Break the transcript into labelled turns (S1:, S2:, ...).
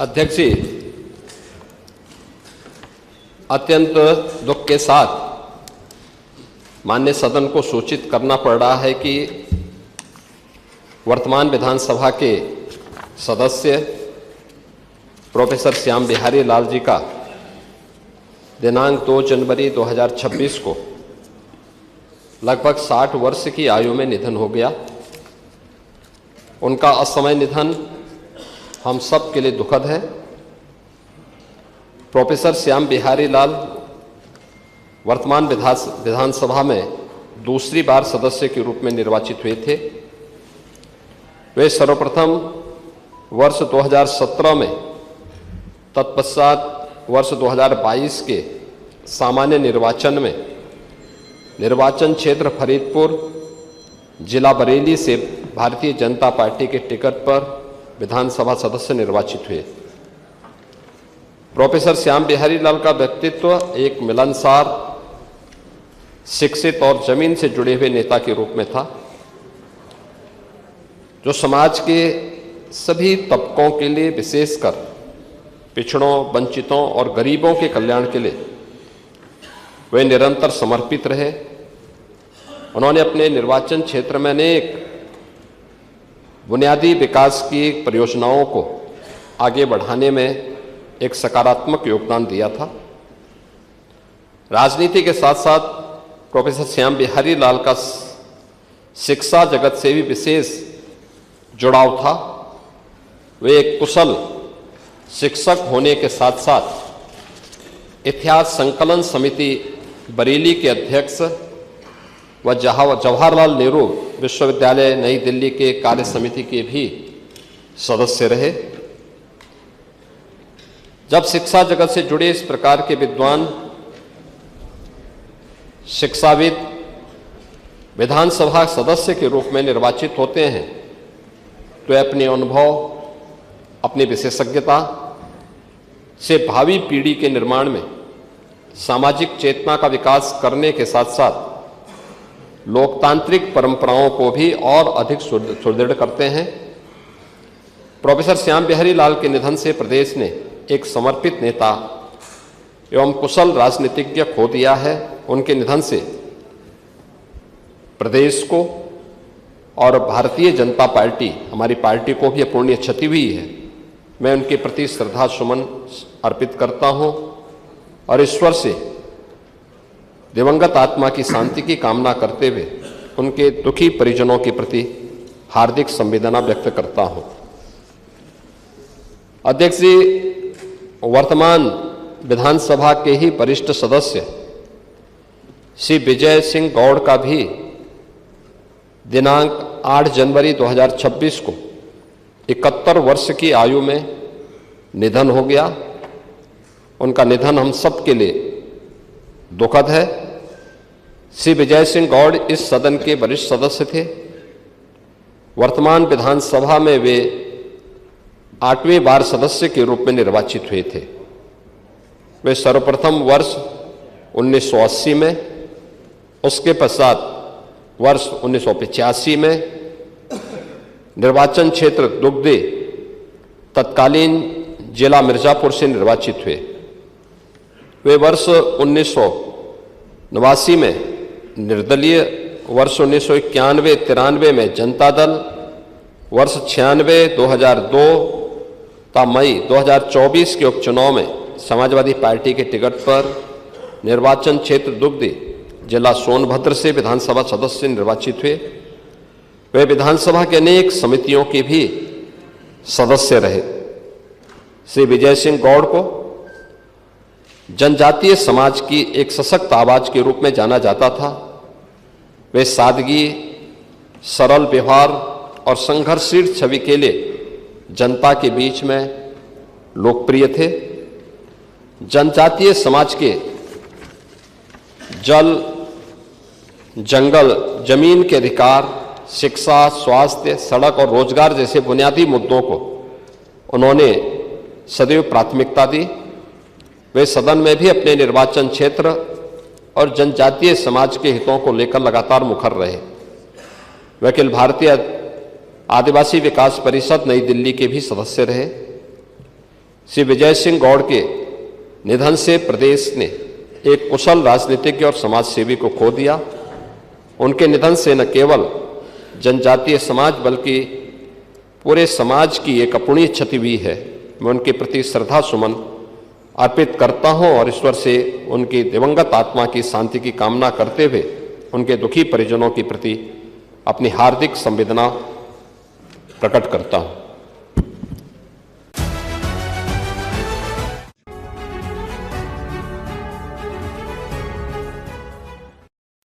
S1: अध्यक्ष जी, अत्यंत दुख के साथ माननीय सदन को सूचित करना पड़ रहा है कि वर्तमान विधानसभा के सदस्य प्रोफेसर श्याम बिहारी लाल जी का दिनांक 2 जनवरी 2026 को लगभग 60 वर्ष की आयु में निधन हो गया। उनका असमय निधन हम सब के लिए दुखद है। प्रोफेसर श्याम बिहारी लाल वर्तमान विधानसभा में दूसरी बार सदस्य के रूप में निर्वाचित हुए थे। वे सर्वप्रथम वर्ष 2017 में, तत्पश्चात वर्ष 2022 के सामान्य निर्वाचन में निर्वाचन क्षेत्र फरीदपुर, जिला बरेली से भारतीय जनता पार्टी के टिकट पर विधानसभा सदस्य निर्वाचित हुए। प्रोफेसर श्याम बिहारी लाल का व्यक्तित्व एक मिलनसार, शिक्षित और जमीन से जुड़े हुए नेता के रूप में था, जो समाज के सभी तबकों के लिए, विशेषकर पिछड़ों, वंचितों और गरीबों के कल्याण के लिए वे निरंतर समर्पित रहे। उन्होंने अपने निर्वाचन क्षेत्र में अनेक बुनियादी विकास की परियोजनाओं को आगे बढ़ाने में एक सकारात्मक योगदान दिया था। राजनीति के साथ साथ प्रोफेसर श्याम बिहारी लाल का शिक्षा जगत से भी विशेष जुड़ाव था। वे एक कुशल शिक्षक होने के साथ साथ इतिहास संकलन समिति बरेली के अध्यक्ष व जवाहरलाल नेहरू विश्वविद्यालय नई दिल्ली के कार्य समिति के भी सदस्य रहे। जब शिक्षा जगत से जुड़े इस प्रकार के विद्वान शिक्षाविद विधानसभा सदस्य के रूप में निर्वाचित होते हैं, तो अपने अनुभव, अपनी विशेषज्ञता से भावी पीढ़ी के निर्माण में सामाजिक चेतना का विकास करने के साथ साथ लोकतांत्रिक परंपराओं को भी और अधिक सुदृढ़ करते हैं। प्रोफेसर श्याम बिहारी लाल के निधन से प्रदेश ने एक समर्पित नेता एवं कुशल राजनीतिज्ञ खो दिया है। उनके निधन से प्रदेश को और भारतीय जनता पार्टी, हमारी पार्टी को भी अपूर्णीय क्षति हुई है। मैं उनके प्रति श्रद्धा सुमन अर्पित करता हूं और ईश्वर से दिवंगत आत्मा की शांति की कामना करते हुए उनके दुखी परिजनों के प्रति हार्दिक संवेदना व्यक्त करता हूं। अध्यक्ष जी, वर्तमान विधानसभा के ही वरिष्ठ सदस्य श्री विजय सिंह गौड़ का भी दिनांक 8 जनवरी 2026 को 71 वर्ष की आयु में निधन हो गया। उनका निधन हम सब के लिए दुखद है। श्री विजय सिंह गौड़ इस सदन के वरिष्ठ सदस्य थे। वर्तमान विधानसभा में वे 8वें बार सदस्य के रूप में निर्वाचित हुए थे। वे सर्वप्रथम वर्ष 1980 में, उसके पश्चात वर्ष 1985 में निर्वाचन क्षेत्र दुग्धे, तत्कालीन जिला मिर्जापुर से निर्वाचित हुए। वे वर्ष 1989 में निर्दलीय, वर्ष 1991-93 में जनता दल, वर्ष 96-2002 ता मई 2024 के उपचुनाव में समाजवादी पार्टी के टिकट पर निर्वाचन क्षेत्र दुग्धे, जिला सोनभद्र से विधानसभा सदस्य निर्वाचित हुए। वे विधानसभा के अनेक समितियों के भी सदस्य रहे। श्री विजय सिंह गौड़ को जनजातीय समाज की एक सशक्त आवाज के रूप में जाना जाता था। वे सादगी, सरल व्यवहार और संघर्षशील छवि के लिए जनता के बीच में लोकप्रिय थे। जनजातीय समाज के जल, जंगल, जमीन के अधिकार, शिक्षा, स्वास्थ्य, सड़क और रोजगार जैसे बुनियादी मुद्दों को उन्होंने सदैव प्राथमिकता दी। वे सदन में भी अपने निर्वाचन क्षेत्र और जनजातीय समाज के हितों को लेकर लगातार मुखर रहे। वे अखिल भारतीय आदिवासी विकास परिषद नई दिल्ली के भी सदस्य रहे। श्री विजय सिंह गौड़ के निधन से प्रदेश ने एक कुशल राजनीतिज्ञ और समाज सेवी को खो दिया। उनके निधन से न केवल जनजातीय समाज बल्कि पूरे समाज की एक अपूर्णीय क्षति हुई है। मैं उनके प्रति श्रद्धा सुमन अर्पित करता हूं और ईश्वर से उनकी दिवंगत आत्मा की शांति की कामना करते हुए उनके दुखी परिजनों के प्रति अपनी हार्दिक संवेदना प्रकट करता हूं।